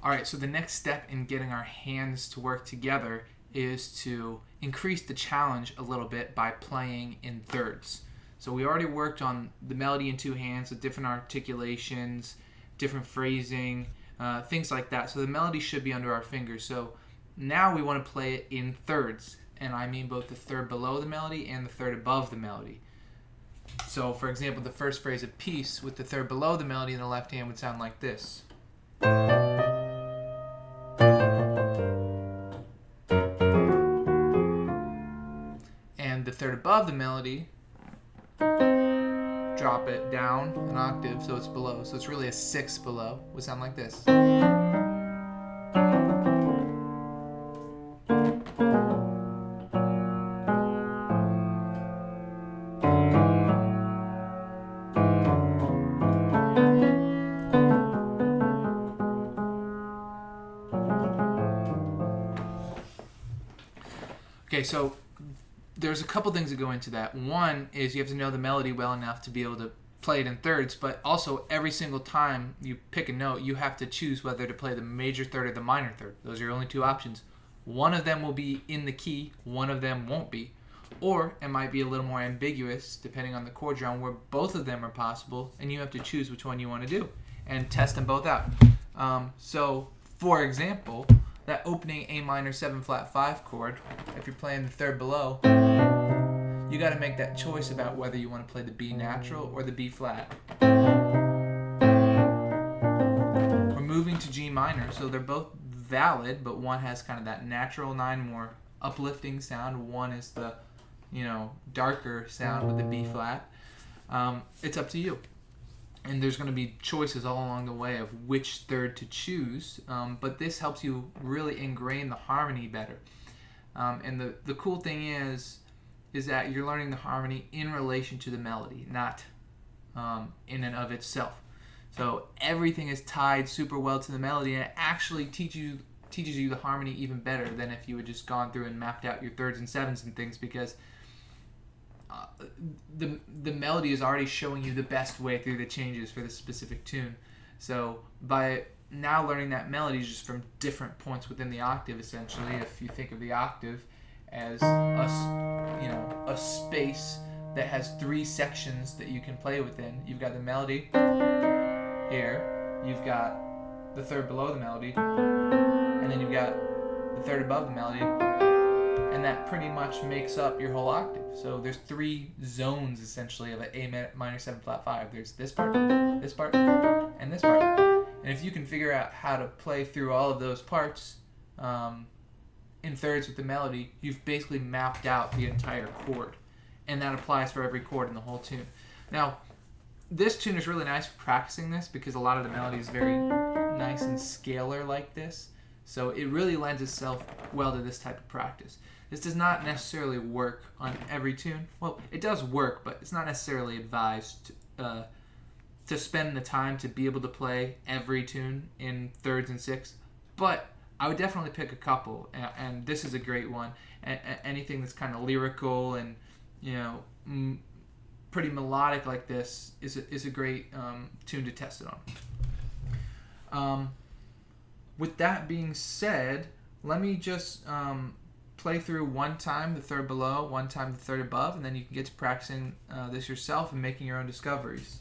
All right, so the next step in getting our hands to work together is to increase the challenge a little bit by playing in thirds. So we already worked on the melody in two hands with different articulations, different phrasing, things like that. So the melody should be under our fingers. So now we want to play it in thirds, and I mean both the third below the melody and the third above the melody. So for example, the first phrase of peace with the third below the melody in the left hand would sound like this. And the third above the melody, drop it down an octave so it's below. So it's really a sixth below, would sound like this. Okay, so there's a couple things that go into that. One is you have to know the melody well enough to be able to play it in thirds, but also every single time you pick a note, you have to choose whether to play the major third or the minor third. Those are your only two options. One of them will be in the key, one of them won't be. Or it might be a little more ambiguous depending on the chord you're on, where both of them are possible, and you have to choose which one you want to do and test them both out. So, for example, that opening A minor 7 flat 5 chord, if you're playing the third below, you got to make that choice about whether you want to play the B natural or the B flat. We're moving to G minor, so they're both valid, but one has kind of that natural 9 more uplifting sound. One is the, darker sound with the B flat. It's up to you. And there's going to be choices all along the way of which third to choose, but this helps you really ingrain the harmony better. And the cool thing is that you're learning the harmony in relation to the melody, not in and of itself. So everything is tied super well to the melody, and it actually teaches you the harmony even better than if you had just gone through and mapped out your thirds and sevenths and things, because the melody is already showing you the best way through the changes for the specific tune. So by now learning that melody just from different points within the octave, essentially, if you think of the octave as a space that has three sections that you can play within. You've got the melody here, you've got the third below the melody, and then you've got the third above the melody, and that pretty much makes up your whole octave. So there's three zones essentially of an A minor 7 flat 5. There's this part, and this part. And if you can figure out how to play through all of those parts in thirds with the melody, you've basically mapped out the entire chord. And that applies for every chord in the whole tune. Now, this tune is really nice for practicing this because a lot of the melody is very nice and scalar like this. So it really lends itself well to this type of practice. This does not necessarily work on every tune. Well, it does work, but it's not necessarily advised to spend the time to be able to play every tune in thirds and sixths. But I would definitely pick a couple, and this is a great one. Anything that's kind of lyrical and pretty melodic like this is a great tune to test it on. With that being said, let me just play through one time the third below, one time the third above, and then you can get to practicing this yourself and making your own discoveries.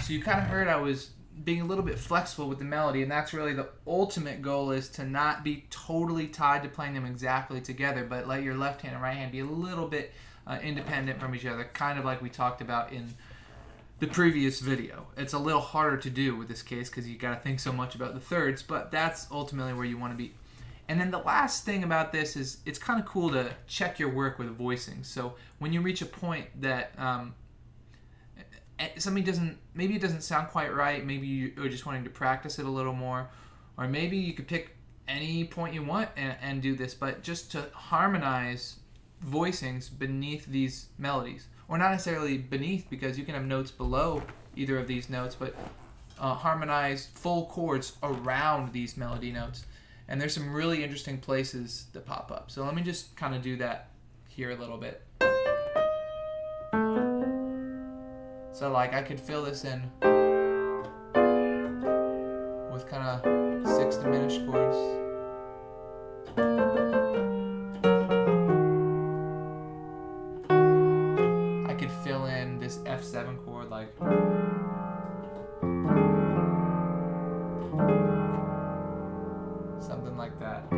So you kind of heard I was being a little bit flexible with the melody, and that's really the ultimate goal, is to not be totally tied to playing them exactly together, but let your left hand and right hand be a little bit independent from each other, kind of like we talked about in the previous video. It's a little harder to do with this case because you got to think so much about the thirds, but that's ultimately where you want to be. And then the last thing about this is it's kind of cool to check your work with voicings. So when you reach a point that maybe it doesn't sound quite right, maybe you're just wanting to practice it a little more, or maybe you could pick any point you want and do this, but just to harmonize voicings beneath these melodies, or not necessarily beneath, because you can have notes below either of these notes, but harmonize full chords around these melody notes. And there's some really interesting places that pop up. So let me just kind of do that here a little bit. So like I could fill this in with kind of 6 diminished chords. I could fill in this F7 chord like. Something like that.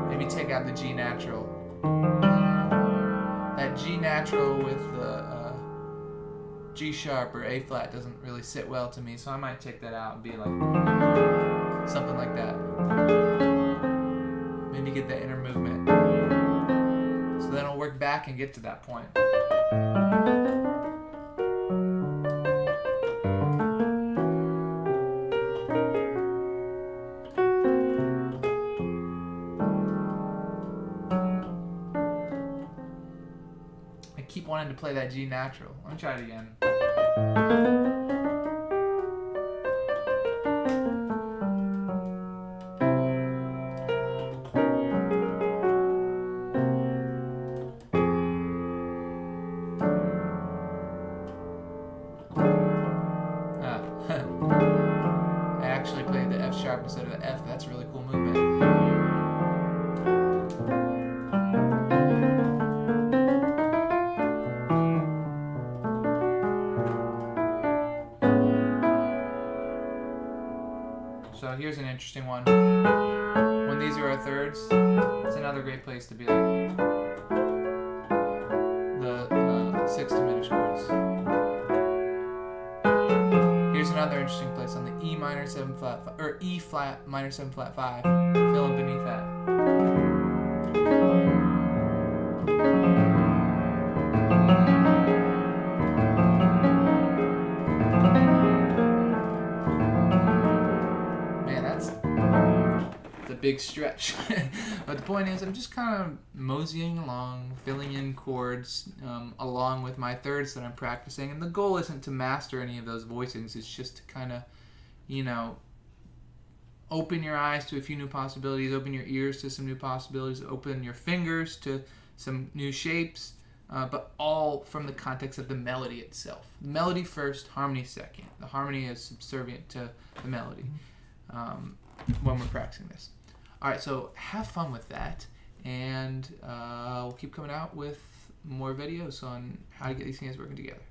Maybe take out the G natural. That G natural with the G sharp or A flat doesn't really sit well to me, so I might take that out and be like something like that. Maybe get that inner movement. So then I'll work back and get to that point. Keep wanting to play that G natural. Let me try it again. I actually played the F sharp instead of the F. That's a really cool movement. So here's an interesting one. When these are our thirds, it's another great place to be like the 6 diminished chords. Here's another interesting place on the E minor 7 flat, or E flat minor 7 flat 5. Fill in beneath that. Big stretch. But the point is, I'm just kind of moseying along, filling in chords along with my thirds that I'm practicing, and the goal isn't to master any of those voicings. It's just to kind of, open your eyes to a few new possibilities, open your ears to some new possibilities, open your fingers to some new shapes, but all from the context of the melody itself. Melody first, harmony second. The harmony is subservient to the melody when we're practicing this. Alright, so have fun with that, and we'll keep coming out with more videos on how to get these things working together.